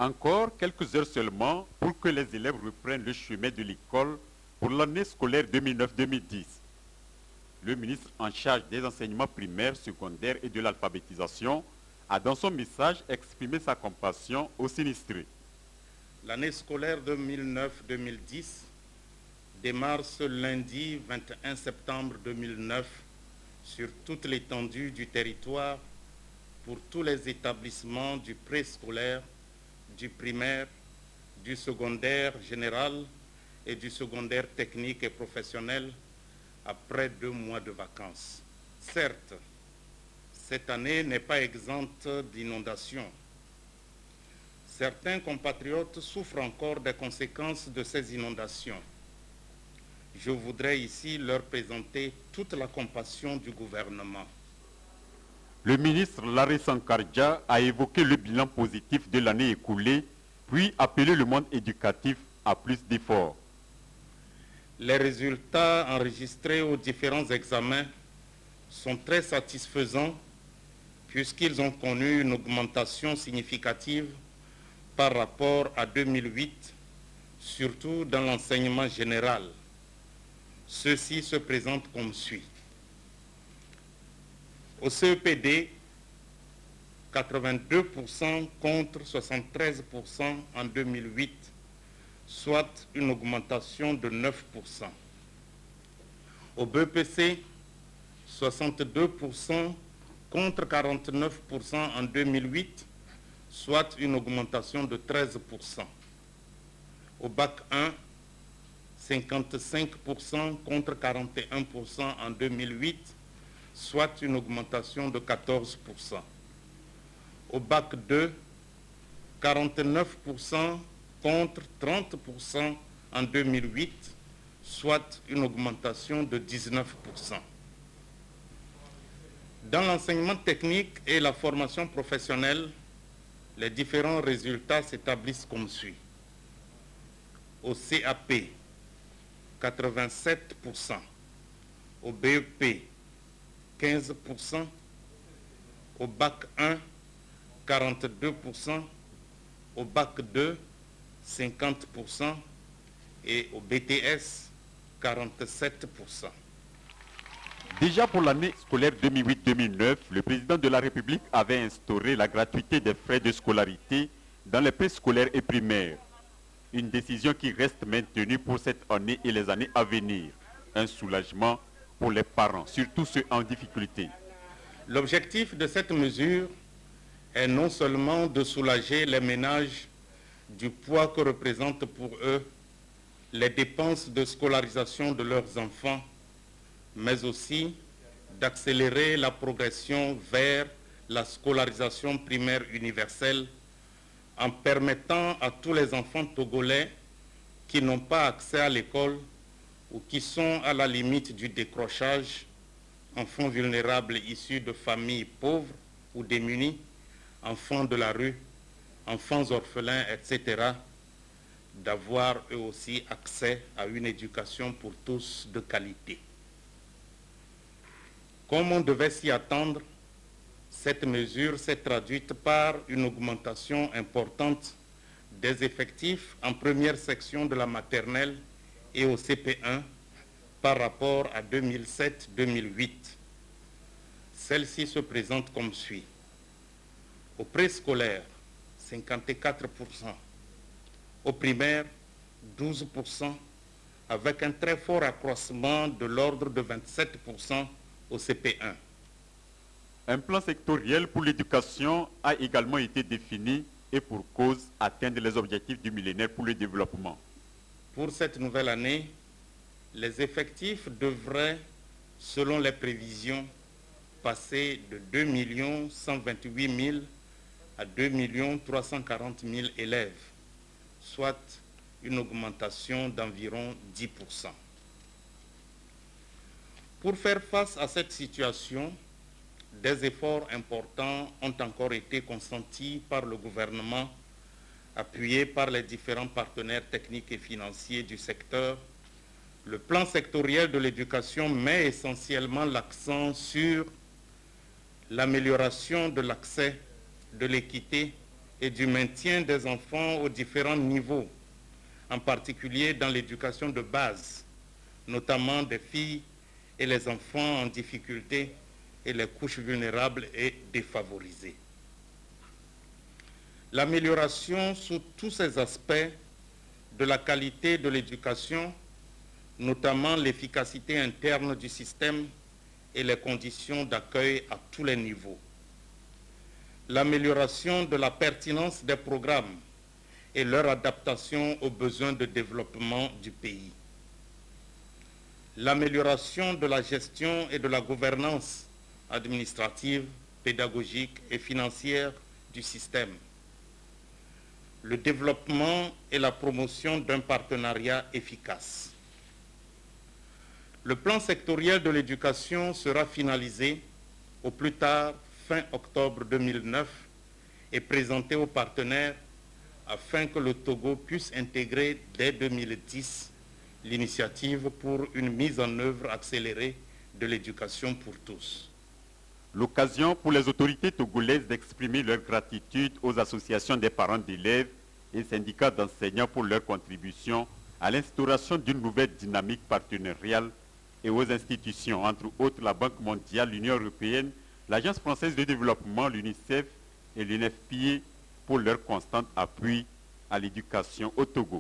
Encore quelques heures seulement pour que les élèves reprennent le chemin de l'école pour l'année scolaire 2009-2010. Le ministre en charge des enseignements primaires, secondaires et de l'alphabétisation a dans son message exprimé sa compassion aux sinistrés. L'année scolaire 2009-2010 démarre ce lundi 21 septembre 2009 sur toute l'étendue du territoire pour tous les établissements du préscolaire, du primaire, du secondaire général et du secondaire technique et professionnel après 2 mois de vacances. Certes, cette année n'est pas exempte d'inondations. Certains compatriotes souffrent encore des conséquences de ces inondations. Je voudrais ici leur présenter toute la compassion du gouvernement. Le ministre Larry Sankarja a évoqué le bilan positif de l'année écoulée, puis appelé le monde éducatif à plus d'efforts. Les résultats enregistrés aux différents examens sont très satisfaisants puisqu'ils ont connu une augmentation significative par rapport à 2008, surtout dans l'enseignement général. Ceux-ci se présentent comme suit. Au CEPD, 82% contre 73% en 2008, soit une augmentation de 9%. Au BEPC, 62% contre 49% en 2008, soit une augmentation de 13%. Au Bac 1, 55% contre 41% en 2008, soit une augmentation de 14%. Au Bac 2, 49% contre 30% en 2008, soit une augmentation de 19%. Dans l'enseignement technique et la formation professionnelle, les différents résultats s'établissent comme suit. Au CAP, 87%. Au BEP, 15%. Au Bac 1, 42%. Au Bac 2, 50%. Et au BTS, 47%. Déjà pour l'année scolaire 2008-2009, le président de la République avait instauré la gratuité des frais de scolarité dans les préscolaires et primaires. Une décision qui reste maintenue pour cette année et les années à venir. Un soulagement pour les parents, surtout ceux en difficulté. L'objectif de cette mesure est non seulement de soulager les ménages du poids que représentent pour eux les dépenses de scolarisation de leurs enfants, mais aussi d'accélérer la progression vers la scolarisation primaire universelle en permettant à tous les enfants togolais qui n'ont pas accès à l'école ou qui sont à la limite du décrochage, enfants vulnérables issus de familles pauvres ou démunies, enfants de la rue, enfants orphelins, etc., d'avoir eux aussi accès à une éducation pour tous de qualité. Comme on devait s'y attendre, cette mesure s'est traduite par une augmentation importante des effectifs en première section de la maternelle et au CP1 par rapport à 2007-2008. Celle-ci se présente comme suit. Au préscolaire, 54%. Au primaire, 12%, avec un très fort accroissement de l'ordre de 27% au CP1. Un plan sectoriel pour l'éducation a également été défini et pour cause atteindre les objectifs du millénaire pour le développement. Pour cette nouvelle année, les effectifs devraient, selon les prévisions, passer de 2 128 000 à 2 340 000 élèves, soit une augmentation d'environ 10%. Pour faire face à cette situation, des efforts importants ont encore été consentis par le gouvernement, appuyé par les différents partenaires techniques et financiers du secteur. Le plan sectoriel de l'éducation met essentiellement l'accent sur l'amélioration de l'accès, de l'équité et du maintien des enfants aux différents niveaux, en particulier dans l'éducation de base, notamment des filles et les enfants en difficulté et les couches vulnérables et défavorisées. L'amélioration sous tous ces aspects de la qualité de l'éducation, notamment l'efficacité interne du système et les conditions d'accueil à tous les niveaux. L'amélioration de la pertinence des programmes et leur adaptation aux besoins de développement du pays. L'amélioration de la gestion et de la gouvernance administrative, pédagogique et financière du système. Le développement et la promotion d'un partenariat efficace. Le plan sectoriel de l'éducation sera finalisé au plus tard fin octobre 2009 et présenté aux partenaires afin que le Togo puisse intégrer dès 2010 l'initiative pour une mise en œuvre accélérée de l'éducation pour tous. L'occasion pour les autorités togolaises d'exprimer leur gratitude aux associations des parents d'élèves et syndicats d'enseignants pour leur contribution à l'instauration d'une nouvelle dynamique partenariale et aux institutions, entre autres la Banque mondiale, l'Union européenne, l'Agence française de développement, l'UNICEF et l'UNFPA pour leur constant appui à l'éducation au Togo.